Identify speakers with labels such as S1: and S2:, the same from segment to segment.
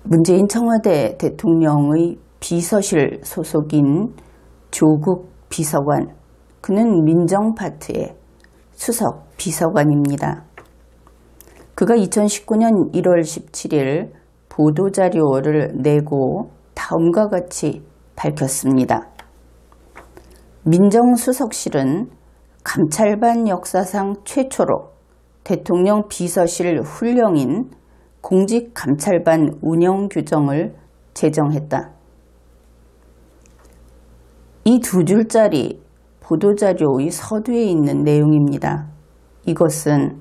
S1: 문재인 청와대 대통령의 비서실 소속인 조국 비서관, 그는 민정파트의 수석 비서관입니다. 그가 2019년 1월 17일 보도자료를 내고 다음과 같이 밝혔습니다. 민정수석실은 감찰반 역사상 최초로 대통령 비서실 훈령인 공직감찰반 운영규정을 제정했다. 이 두 줄짜리 보도자료의 서두에 있는 내용입니다. 이것은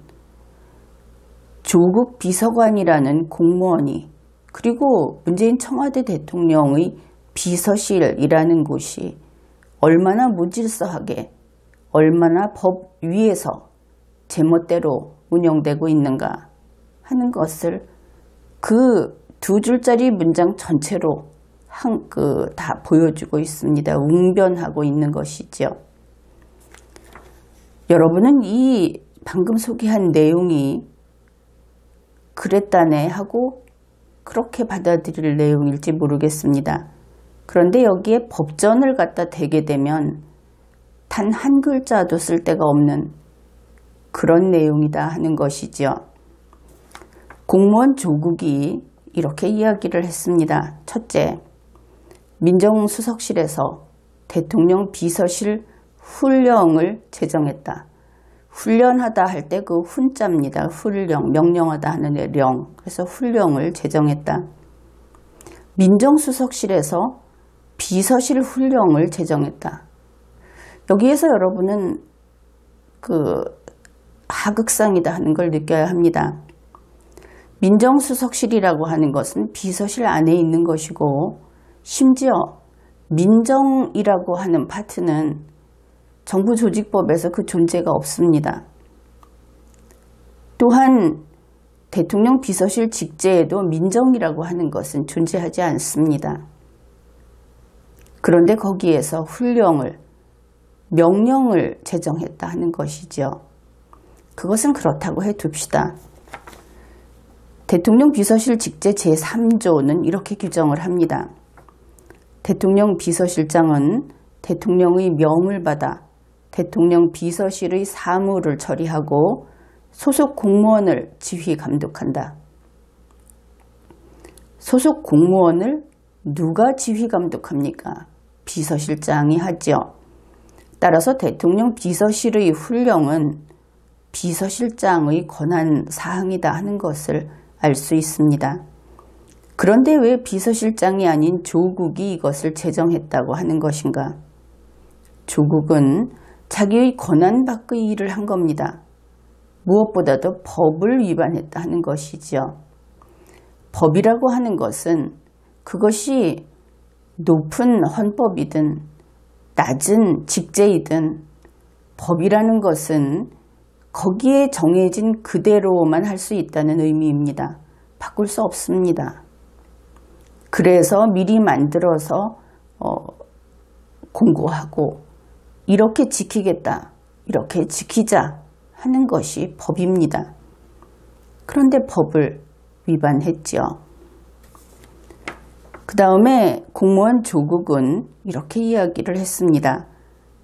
S1: 조국 비서관이라는 공무원이, 그리고 문재인 청와대 대통령의 비서실이라는 곳이 얼마나 무질서하게, 얼마나 법 위에서 제멋대로 운영되고 있는가 하는 것을 그 두 줄짜리 문장 전체로 다 보여주고 있습니다. 웅변하고 있는 것이죠. 여러분은 이 방금 소개한 내용이 그랬다네 하고 그렇게 받아들일 내용일지 모르겠습니다. 그런데 여기에 법전을 갖다 대게 되면 단 한 글자도 쓸 데가 없는 그런 내용이다 하는 것이죠. 공무원 조국이 이렇게 이야기를 했습니다. 첫째, 민정수석실에서 대통령 비서실 훈령을 제정했다. 훈련하다 할 때 그 훈자입니다. 훈령, 명령하다 하는 애 령. 그래서 훈령을 제정했다. 민정수석실에서 비서실 훈령을 제정했다. 여기에서 여러분은 하극상이다 하는 걸 느껴야 합니다. 민정수석실이라고 하는 것은 비서실 안에 있는 것이고, 심지어 민정이라고 하는 파트는 정부조직법에서 그 존재가 없습니다. 또한 대통령 비서실 직제에도 민정이라고 하는 것은 존재하지 않습니다. 그런데 거기에서 훈령을, 명령을 제정했다 하는 것이죠. 그것은 그렇다고 해둡시다. 대통령 비서실 직제 제3조는 이렇게 규정을 합니다. 대통령 비서실장은 대통령의 명을 받아 대통령 비서실의 사무를 처리하고 소속 공무원을 지휘 감독한다. 소속 공무원을 누가 지휘 감독합니까? 비서실장이 하죠. 따라서 대통령 비서실의 훈령은 비서실장의 권한 사항이다 하는 것을 알 수 있습니다. 그런데 왜 비서실장이 아닌 조국이 이것을 제정했다고 하는 것인가? 조국은 자기의 권한 밖의 일을 한 겁니다. 무엇보다도 법을 위반했다 하는 것이죠. 법이라고 하는 것은 그것이 높은 헌법이든 낮은 직제이든 법이라는 것은 거기에 정해진 그대로만 할 수 있다는 의미입니다. 바꿀 수 없습니다. 그래서 미리 만들어서 공고하고 이렇게 지키겠다, 이렇게 지키자 하는 것이 법입니다. 그런데 법을 위반했죠. 그 다음에 공무원 조국은 이렇게 이야기를 했습니다.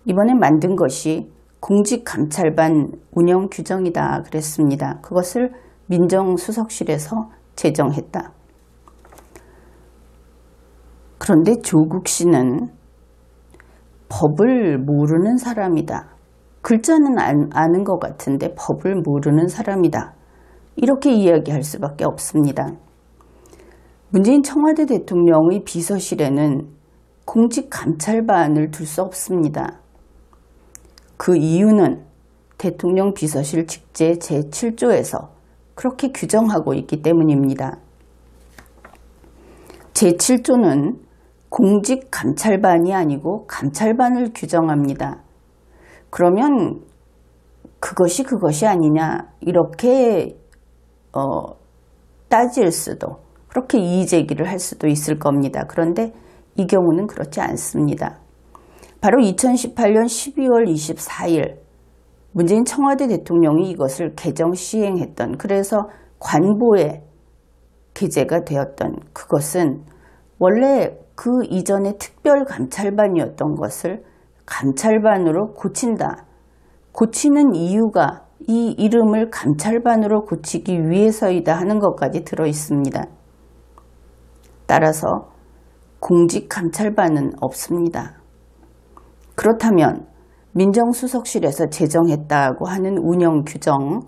S1: 이번에 만든 것이 공직감찰반 운영규정이다 그랬습니다. 그것을 민정수석실에서 제정했다. 그런데 조국 씨는 법을 모르는 사람이다. 글자는 아는 것 같은데 법을 모르는 사람이다. 이렇게 이야기할 수밖에 없습니다. 문재인 청와대 대통령의 비서실에는 공직감찰반을 둘 수 없습니다. 그 이유는 대통령 비서실 직제 제7조에서 그렇게 규정하고 있기 때문입니다. 제7조는 공직감찰반이 아니고 감찰반을 규정합니다. 그러면 그것이 아니냐 이렇게 따질 수도, 그렇게 이의제기를 할 수도 있을 겁니다. 그런데 이 경우는 그렇지 않습니다. 바로 2018년 12월 24일 문재인 청와대 대통령이 이것을 개정 시행했던, 그래서 관보에 게재가 되었던 그것은 원래 그 이전의 특별감찰반이었던 것을 감찰반으로 고친다. 고치는 이유가 이 이름을 감찰반으로 고치기 위해서이다 하는 것까지 들어 있습니다. 따라서 공직감찰반은 없습니다. 그렇다면 민정수석실에서 제정했다고 하는 운영규정,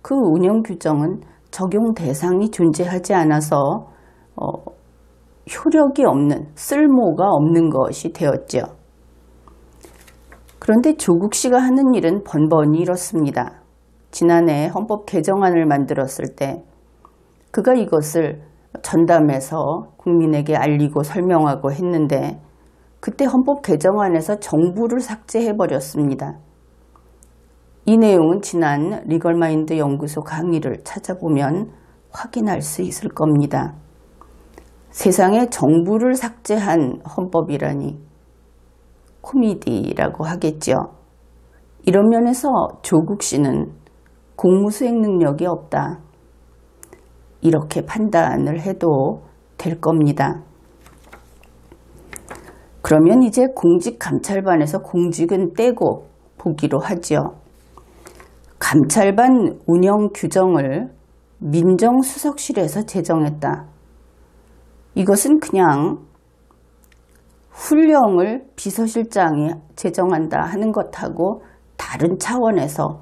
S1: 그 운영규정은 적용 대상이 존재하지 않아서 효력이 없는, 쓸모가 없는 것이 되었죠. 그런데 조국 씨가 하는 일은 번번이 이렇습니다. 지난해 헌법 개정안을 만들었을 때 그가 이것을 전담해서 국민에게 알리고 설명하고 했는데 그때 헌법 개정안에서 정부를 삭제해버렸습니다. 이 내용은 지난 리걸마인드 연구소 강의를 찾아보면 확인할 수 있을 겁니다. 세상에 정부를 삭제한 헌법이라니 코미디라고 하겠죠. 이런 면에서 조국 씨는 공무수행 능력이 없다. 이렇게 판단을 해도 될 겁니다. 그러면 이제 공직감찰반에서 공직은 떼고 보기로 하죠. 감찰반 운영 규정을 민정수석실에서 제정했다. 이것은 그냥 훈령을 비서실장이 제정한다 하는 것하고 다른 차원에서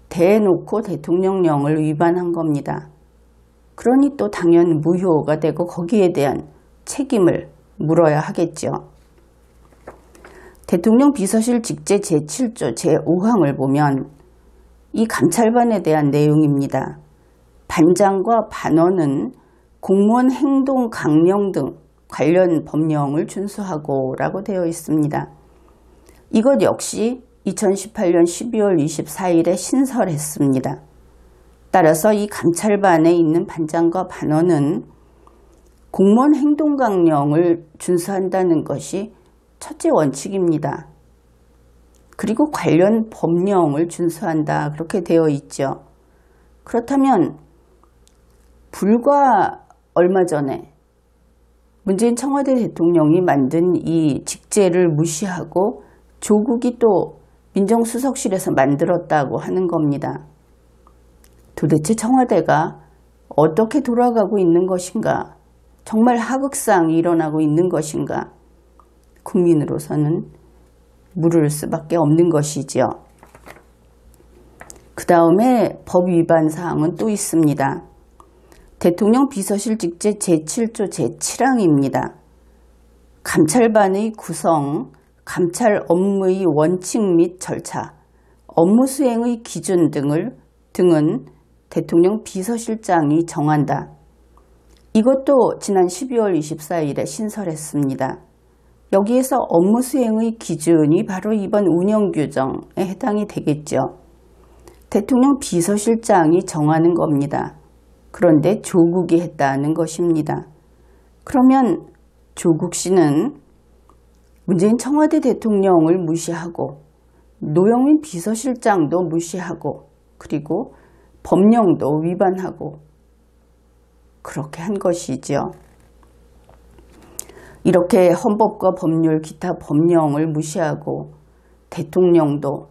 S1: 대놓고 대통령령을 위반한 겁니다. 그러니 또 당연 무효가 되고 거기에 대한 책임을 물어야 하겠죠. 대통령 비서실 직제 제7조 제5항을 보면 이 감찰반에 대한 내용입니다. 반장과 반원은 공무원 행동 강령 등 관련 법령을 준수하고 라고 되어 있습니다. 이것 역시 2018년 12월 24일에 신설했습니다. 따라서 이 감찰반에 있는 반장과 반원은 공무원 행동 강령을 준수한다는 것이 첫째 원칙입니다. 그리고 관련 법령을 준수한다 그렇게 되어 있죠. 그렇다면 불과 얼마 전에 문재인 청와대 대통령이 만든 이 직제를 무시하고 조국이 또 민정수석실에서 만들었다고 하는 겁니다. 도대체 청와대가 어떻게 돌아가고 있는 것인가? 정말 하극상이 일어나고 있는 것인가? 국민으로서는 물을 수밖에 없는 것이지요. 그 다음에 법 위반 사항은 또 있습니다. 대통령 비서실 직제 제7조 제7항입니다. 감찰반의 구성, 감찰 업무의 원칙 및 절차, 업무 수행의 기준 등은 대통령 비서실장이 정한다. 이것도 지난 12월 24일에 신설했습니다. 여기에서 업무 수행의 기준이 바로 이번 운영규정에 해당이 되겠죠. 대통령 비서실장이 정하는 겁니다. 그런데 조국이 했다는 것입니다. 그러면 조국 씨는 문재인 청와대 대통령을 무시하고 노영민 비서실장도 무시하고 그리고 법령도 위반하고 그렇게 한 것이죠. 이렇게 헌법과 법률, 기타 법령을 무시하고 대통령도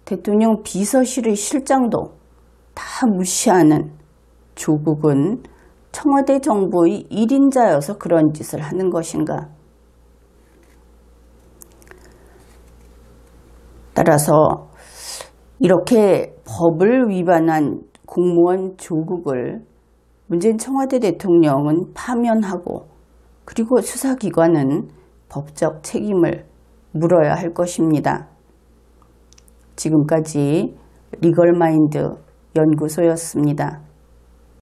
S1: 대통령 비서실의 실장도 다 무시하는 조국은 청와대 정부의 1인자여서 그런 짓을 하는 것인가? 따라서 이렇게 법을 위반한 공무원 조국을 문재인 청와대 대통령은 파면하고 그리고 수사기관은 법적 책임을 물어야 할 것입니다. 지금까지 리걸마인드 연구소였습니다.